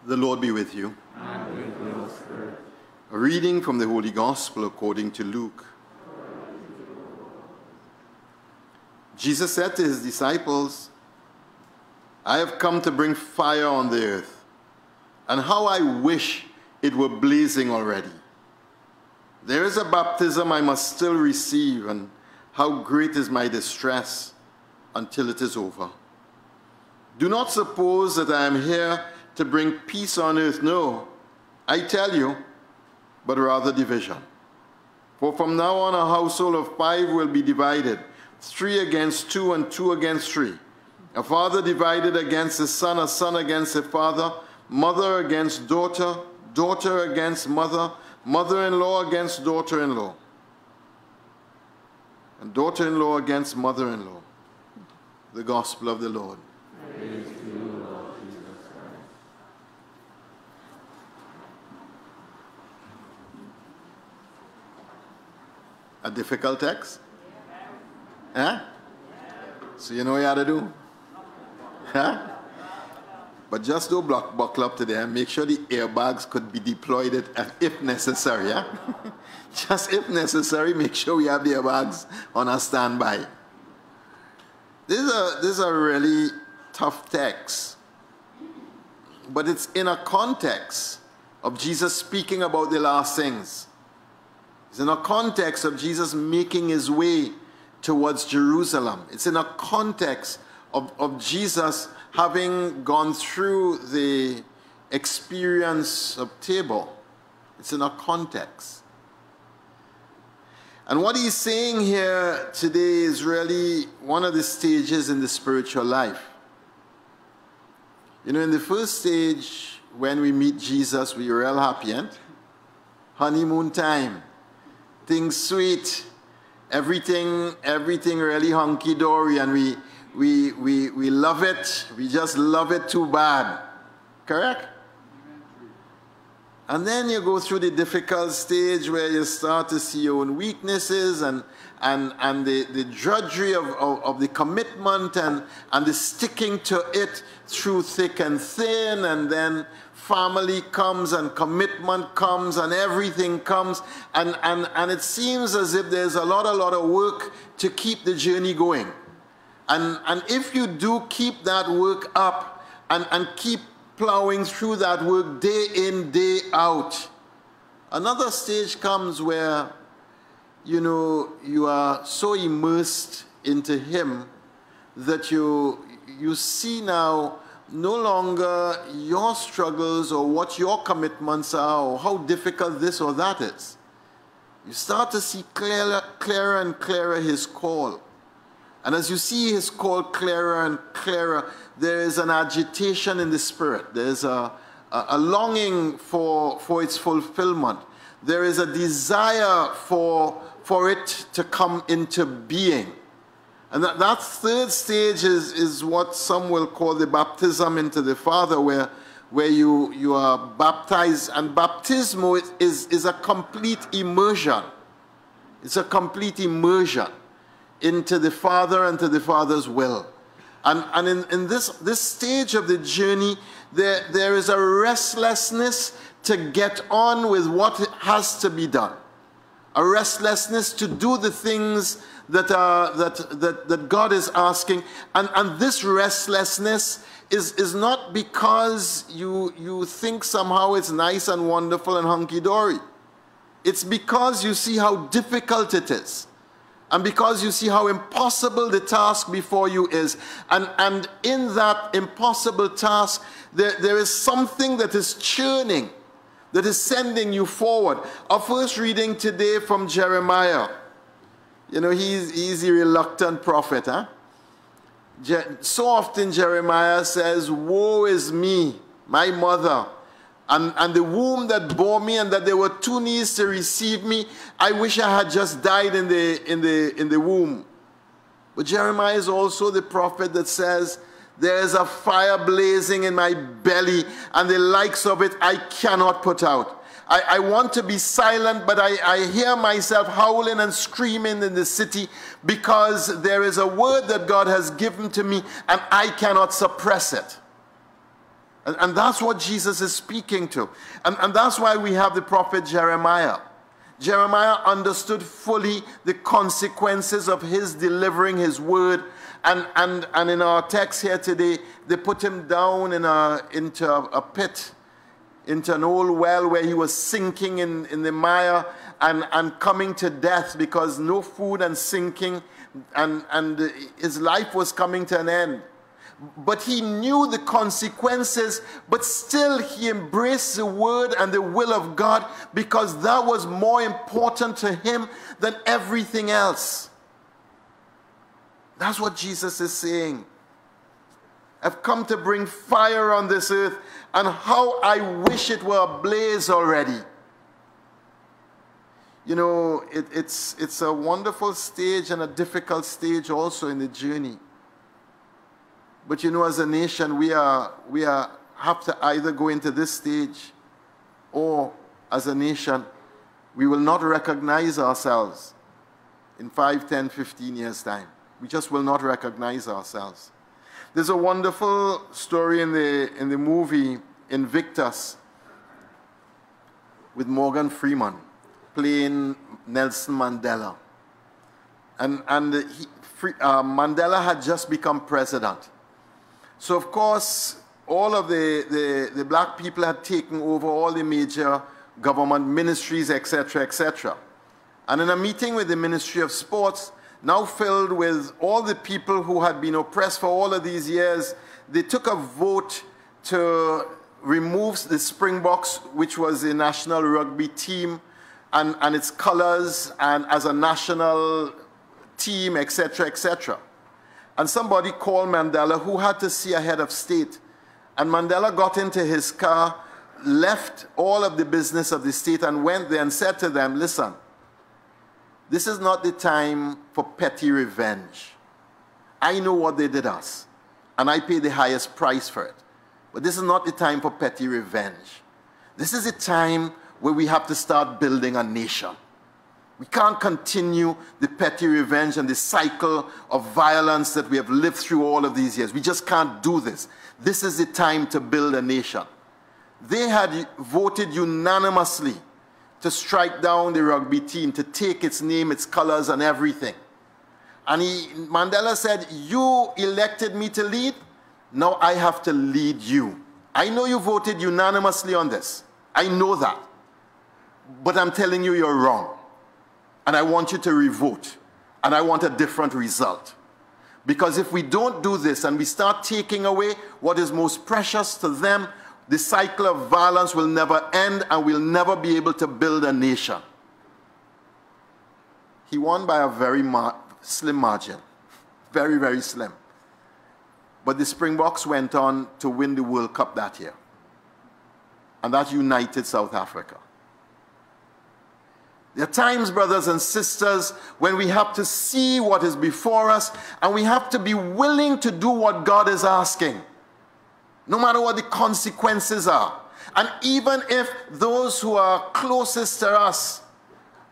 The Lord be with you. And with your spirit. A reading from the Holy Gospel according to Luke. Jesus said to his disciples, I have come to bring fire on the earth, and how I wish it were blazing already. There is a baptism I must still receive, and how great is my distress until it is over. Do not suppose that I am here to bring peace on earth. No, I tell you, but rather division. For from now on a household of 5 will be divided, 3 against 2 and 2 against 3. A father divided against his son, a son against a father, mother against daughter, daughter against mother, mother-in-law against daughter-in-law, and daughter-in-law against mother-in-law. The Gospel of the Lord. Praise to you, Lord Jesus Christ. A difficult text? Huh? So you know what you had to do? Huh? But just don't buckle up to them. Make sure the airbags could be deployed if necessary. Yeah? Just if necessary, make sure we have the airbags on a standby. This is a really tough text. But it's in a context of Jesus speaking about the last things. It's in a context of Jesus making his way towards Jerusalem. It's in a context of Jesus having gone through the experience of table. It's in a context. And what he's saying here today is really one of the stages in the spiritual life. You know, in the first stage, when we meet Jesus, we're real happy, and honeymoon time, things sweet, everything really hunky-dory, and we love it. We just love it too bad. Correct? And then you go through the difficult stage where you start to see your own weaknesses and the drudgery of the commitment and the sticking to it through thick and thin, and then family comes and commitment comes and everything comes, and it seems as if there's a lot of work to keep the journey going. And if you do keep that work up and keep plowing through that work day in, day out, another stage comes where, you know, you are so immersed into him that you see now no longer your struggles or what your commitments are or how difficult this or that is. You start to see clearer and clearer his call. And as you see his call clearer and clearer, there is an agitation in the spirit. There is a longing for its fulfillment. There is a desire for it to come into being. And that third stage is what some will call the baptism into the Father, where you are baptized. And baptismo is a complete immersion. It's a complete immersion into the Father and to the Father's will. And in this stage of the journey, there is a restlessness to get on with what has to be done. A restlessness to do the things that God is asking. And this restlessness is not because you think somehow it's nice and wonderful and hunky-dory. It's because you see how difficult it is. And because you see how impossible the task before you is. And in that impossible task, there is something that is churning, that is sending you forward. Our first reading today from Jeremiah. You know, he's a reluctant prophet. Huh? So often Jeremiah says, woe is me, my mother, and the womb that bore me, and that there were 2 knees to receive me. I wish I had just died in the womb. But Jeremiah is also the prophet that says, there is a fire blazing in my belly, and the likes of it I cannot put out. I want to be silent, but I hear myself howling and screaming in the city because there is a word that God has given to me, and I cannot suppress it. And that's what Jesus is speaking to. And that's why we have the prophet Jeremiah. Jeremiah understood fully the consequences of his delivering his word. And in our text here today, they put him down into a pit, into an old well where he was sinking in the mire and coming to death because no food and sinking, and his life was coming to an end. But he knew the consequences, but still he embraced the word and the will of God because that was more important to him than everything else. That's what Jesus is saying. I've come to bring fire on this earth, and how I wish it were ablaze already. You know, it's a wonderful stage and a difficult stage also in the journey. But you know, as a nation, we have to either go into this stage, or as a nation, we will not recognize ourselves in 5, 10, 15 years' time. We just will not recognize ourselves. There's a wonderful story in the movie Invictus with Morgan Freeman playing Nelson Mandela. And Mandela had just become president. So, of course, all of the black people had taken over all the major government ministries, etc., etc. And in a meeting with the Ministry of Sports, now filled with all the people who had been oppressed for all of these years, they took a vote to remove the Springboks, which was the national rugby team, and its colors, and as a national team, etc., etc. And somebody called Mandela, who had to see a head of state. And Mandela got into his car, left all of the business of the state, and went there and said to them, listen, this is not the time for petty revenge. I know what they did us, and I paid the highest price for it. But this is not the time for petty revenge. This is the time where we have to start building a nation. We can't continue the petty revenge and the cycle of violence that we have lived through all of these years. We just can't do this. This is the time to build a nation. They had voted unanimously to strike down the rugby team, to take its name, its colors, and everything. And Mandela said, you elected me to lead, now I have to lead you. I know you voted unanimously on this. I know that. But I'm telling you, you're wrong. And I want you to revote. And I want a different result. Because if we don't do this and we start taking away what is most precious to them, the cycle of violence will never end, and we'll never be able to build a nation. He won by a very slim margin. Very, very slim. But the Springboks went on to win the World Cup that year. And that united South Africa. There are times, brothers and sisters, when we have to see what is before us, and we have to be willing to do what God is asking, no matter what the consequences are. And even if those who are closest to us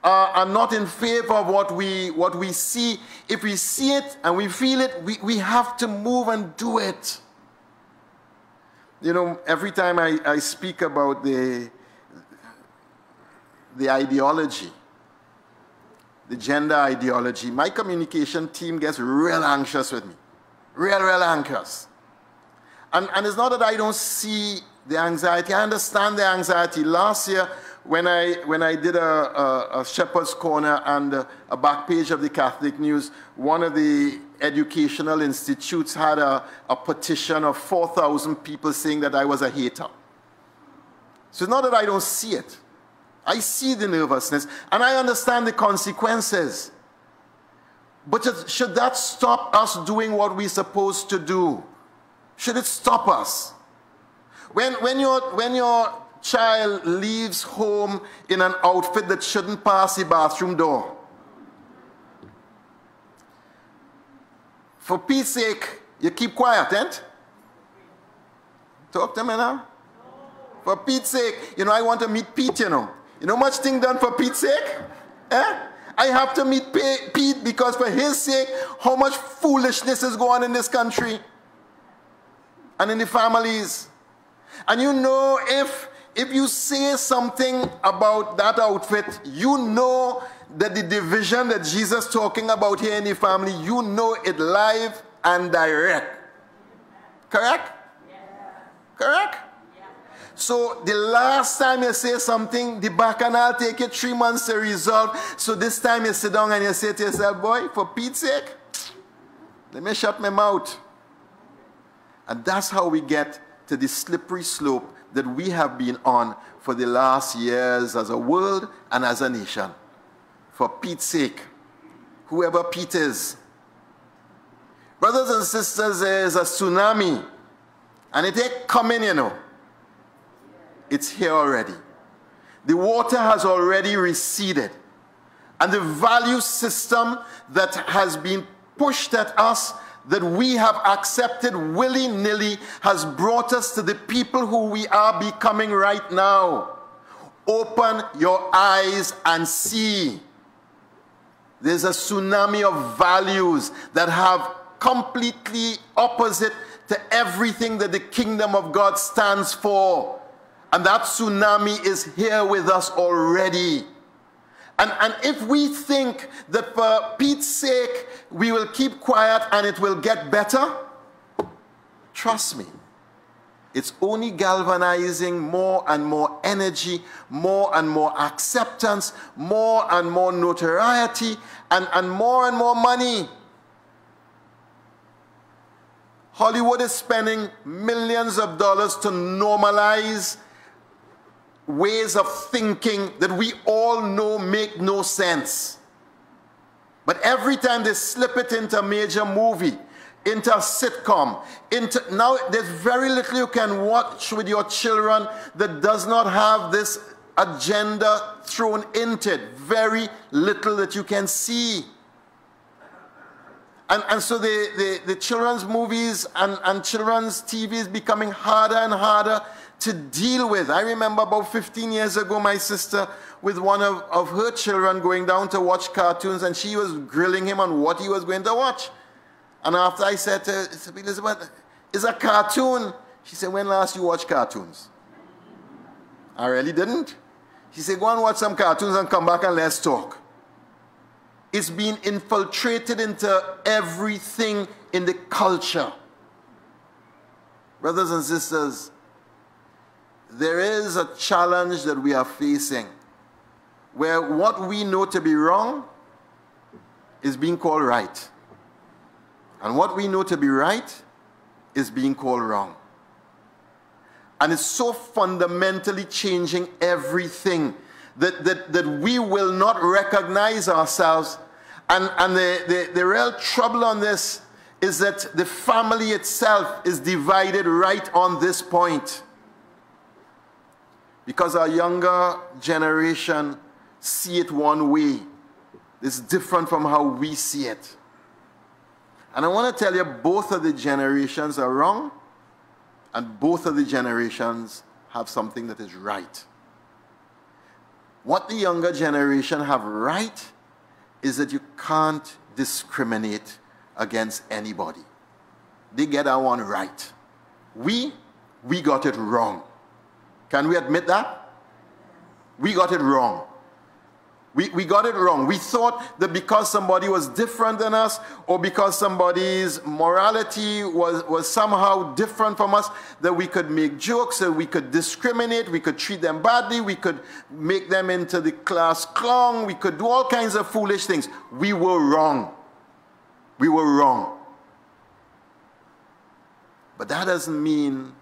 are not in favor of what we see, if we see it and we feel it, we have to move and do it. You know, every time I speak about the ideology, the gender ideology, my communication team gets real anxious with me. Real anxious. And it's not that I don't see the anxiety. I understand the anxiety. Last year, when I did a Shepherd's Corner and a back page of the Catholic News, one of the educational institutes had a petition of 4,000 people saying that I was a hater. So it's not that I don't see it. I see the nervousness, and I understand the consequences. But should that stop us doing what we're supposed to do? Should it stop us? When your child leaves home in an outfit that shouldn't pass the bathroom door, for Pete's sake, you keep quiet, ain't? Talk to me now. For Pete's sake, you know, I want to meet Pete, you know. You know much thing done for Pete's sake? Eh? I have to meet Pete because for his sake, how much foolishness is going on in this country and in the families. And you know, if you say something about that outfit, you know that the division that Jesus talking about here in the family, you know it live and direct. Correct? Yeah. Correct? Yeah. So the last time you say something, the bacchanal take you 3 months to resolve. So this time you sit down and you say to yourself, boy, for Pete's sake, let me shut my mouth. And that's how we get to the slippery slope that we have been on for the last years as a world and as a nation. For Pete's sake, whoever Pete is. Brothers and sisters, there is a tsunami. And it ain't coming, you know. It's here already. The water has already receded. And the value system that has been pushed at us, that we have accepted willy-nilly, has brought us to the people who we are becoming right now. Open your eyes and see. There's a tsunami of values that have completely opposite to everything that the kingdom of God stands for. And that tsunami is here with us already. And if we think that for Pete's sake we will keep quiet and it will get better, trust me, it's only galvanizing more and more energy, more and more acceptance, more and more notoriety, and more money. Hollywood is spending millions of dollars to normalize ways of thinking that we all know make no sense. But every time they slip it into a major movie, into a sitcom, now there's very little you can watch with your children that does not have this agenda thrown into it. Very little that you can see. And so the children's movies and children's TV is becoming harder and harder to deal with. I remember about 15 years ago, my sister with one of her children going down to watch cartoons, and she was grilling him on what he was going to watch. And after I said to her, Elizabeth, it's a cartoon. She said, when last you watched cartoons? I really didn't. She said, go and watch some cartoons and come back and let's talk. It's been infiltrated into everything in the culture. Brothers and sisters, there is a challenge that we are facing where what we know to be wrong is being called right. And what we know to be right is being called wrong. And it's so fundamentally changing everything that we will not recognize ourselves. And the real trouble on this is that the family itself is divided right on this point. Because our younger generation see it one way. It's different from how we see it. And I want to tell you, both of the generations are wrong, and both of the generations have something that is right. What the younger generation have right is that you can't discriminate against anybody. They get that one right. We got it wrong. Can we admit that? We got it wrong. We got it wrong. We thought that because somebody was different than us, or because somebody's morality was somehow different from us, that we could make jokes, that we could discriminate, we could treat them badly, we could make them into the class clown, we could do all kinds of foolish things. We were wrong. We were wrong. But that doesn't mean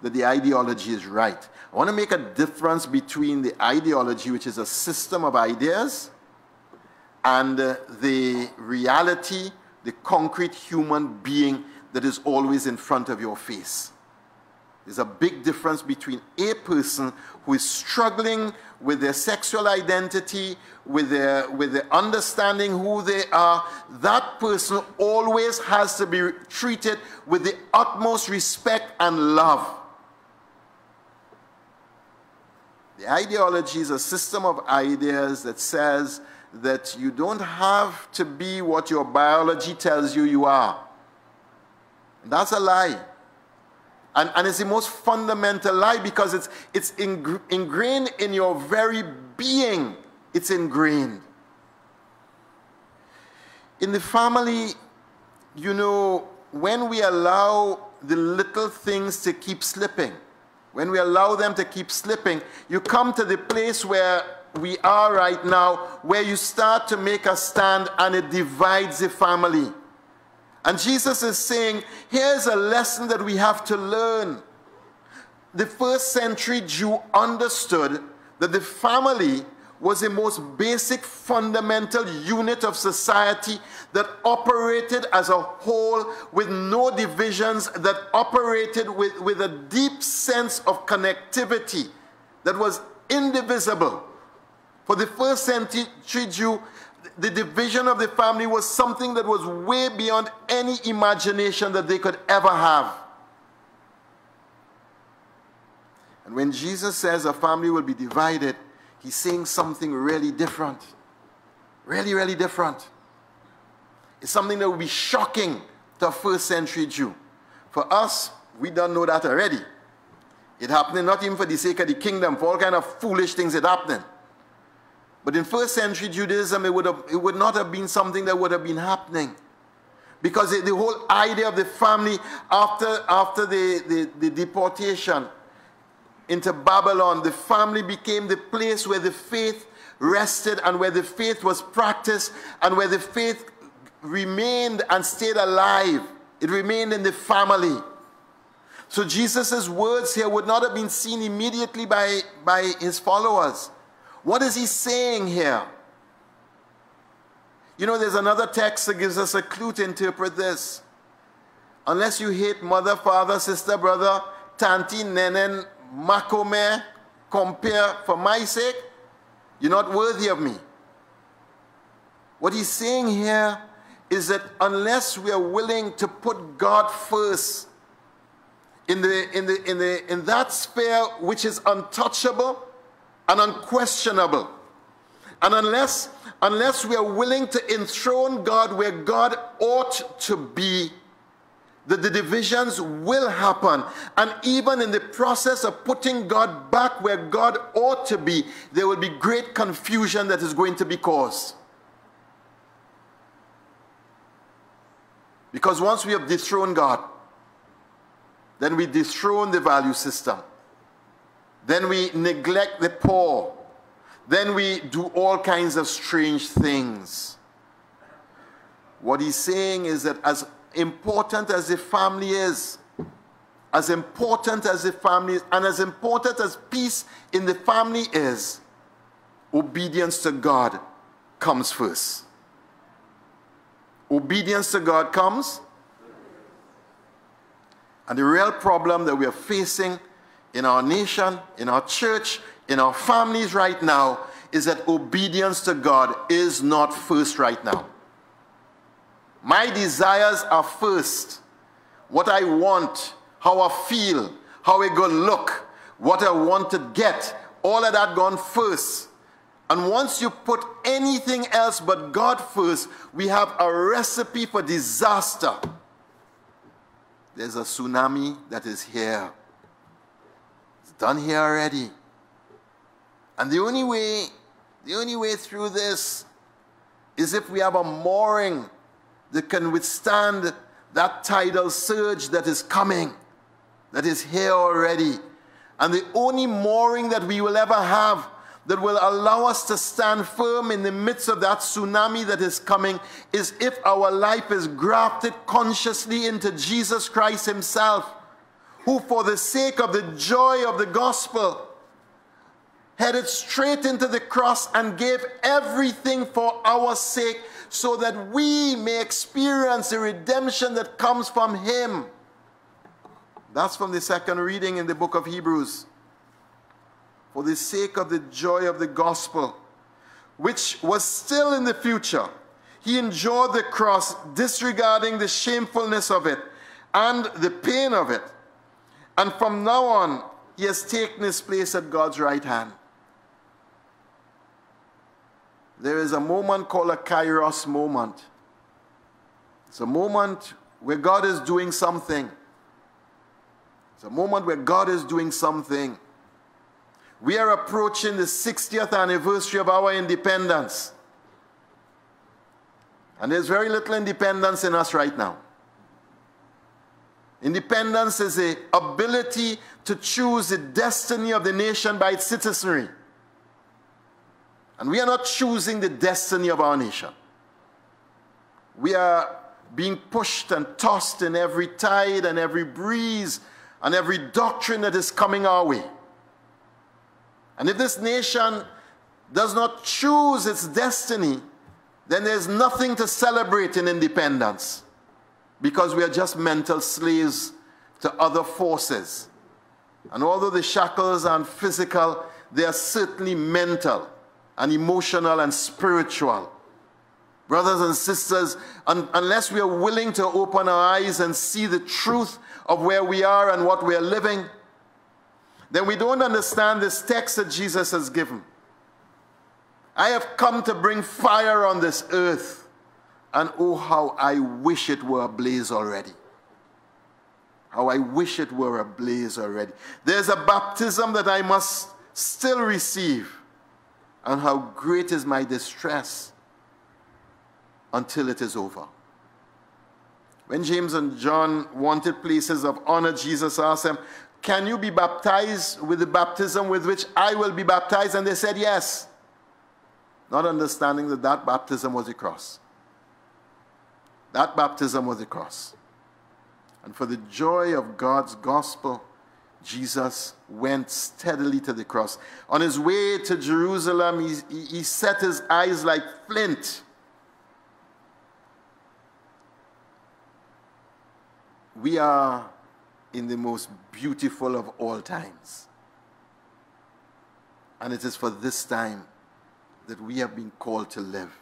that the ideology is right. I want to make a difference between the ideology, which is a system of ideas, and the reality, the concrete human being that is always in front of your face. There's a big difference between a person who is struggling with their sexual identity, with their understanding who they are. That person always has to be treated with the utmost respect and love. The ideology is a system of ideas that says that you don't have to be what your biology tells you you are. That's a lie. And it's the most fundamental lie because it's ingrained in your very being. It's ingrained. In the family, you know, when we allow the little things to keep slipping, when we allow them to keep slipping, you come to the place where we are right now, where you start to make a stand and it divides the family. And Jesus is saying, here's a lesson that we have to learn. The first century Jew understood that the family was the most basic fundamental unit of society that operated as a whole with no divisions, that operated with a deep sense of connectivity that was indivisible. For the first century Jew, the division of the family was something that was way beyond any imagination that they could ever have. And when Jesus says a family will be divided, he's saying something really different. Really, really different. It's something that would be shocking to a first century Jew. For us, we don't know that already. It happening not even for the sake of the kingdom, for all kind of foolish things it happening. But in first century Judaism, it would not have been something that would have been happening. Because the whole idea of the family after the deportation into Babylon, the family became the place where the faith rested and where the faith was practiced and where the faith remained and stayed alive. It remained in the family. So Jesus' words here would not have been seen immediately by his followers. What is he saying here? You know, there's another text that gives us a clue to interpret this. Unless you hate mother, father, sister, brother, tanti, nenen, makome, compare for my sake, you're not worthy of me. What he's saying here is that unless we are willing to put God first in that sphere which is untouchable and unquestionable, and unless we are willing to enthrone God where God ought to be, that the divisions will happen. And even in the process of putting God back where God ought to be, there will be great confusion that is going to be caused. Because once we have dethroned God, then we dethrone the value system. Then we neglect the poor. Then we do all kinds of strange things. What he's saying is that as important as the family is, as important as the family is, and as important as peace in the family is, obedience to God comes first. Obedience to God comes. And the real problem that we are facing in our nation, in our church, in our families right now is that obedience to God is not first right now. My desires are first. What I want, how I feel, how it gonna look, what I want to get, all of that gone first. And once you put anything else but God first, we have a recipe for disaster. There's a tsunami that is here. It's done here already. And the only way through this is if we have a mooring that can withstand that tidal surge that is coming, that is here already. And the only mooring that we will ever have that will allow us to stand firm in the midst of that tsunami that is coming is if our life is grafted consciously into Jesus Christ himself, who for the sake of the joy of the gospel headed straight into the cross and gave everything for our sake so that we may experience the redemption that comes from him. That's from the second reading in the book of Hebrews. For the sake of the joy of the gospel, which was still in the future, he endured the cross, disregarding the shamefulness of it and the pain of it. And from now on, he has taken his place at God's right hand. There is a moment called a Kairos moment. It's a moment where God is doing something. It's a moment where God is doing something. We are approaching the 60th anniversary of our independence. And there's very little independence in us right now. Independence is the ability to choose the destiny of the nation by its citizenry. And we are not choosing the destiny of our nation. We are being pushed and tossed in every tide and every breeze and every doctrine that is coming our way. And if this nation does not choose its destiny, then there's nothing to celebrate in independence, because we are just mental slaves to other forces. And although the shackles aren't physical, they are certainly mental and emotional and spiritual. Brothers and sisters, unless we are willing to open our eyes and see the truth of where we are and what we are living, then we don't understand this text that Jesus has given. I have come to bring fire on this earth, and oh, how I wish it were ablaze already. How I wish it were ablaze already. There's a baptism that I must still receive, and how great is my distress until it is over. When James and John wanted places of honor, Jesus asked them, "Can you be baptized with the baptism with which I will be baptized?" And they said yes, not understanding that that baptism was the cross. That baptism was the cross. And for the joy of God's gospel, Jesus went steadily to the cross. On his way to Jerusalem, he set his eyes like flint. We are in the most beautiful of all times. And it is for this time that we have been called to live.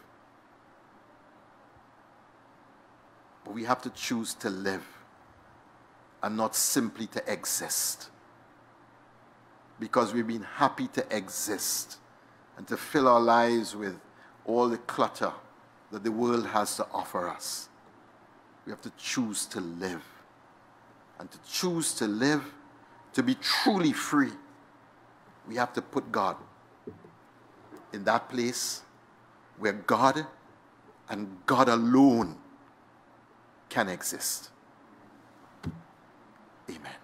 But we have to choose to live and not simply to exist. Because we've been happy to exist and to fill our lives with all the clutter that the world has to offer us. We have to choose to live. And to choose to live, to be truly free, we have to put God in that place where God and God alone can exist. Amen.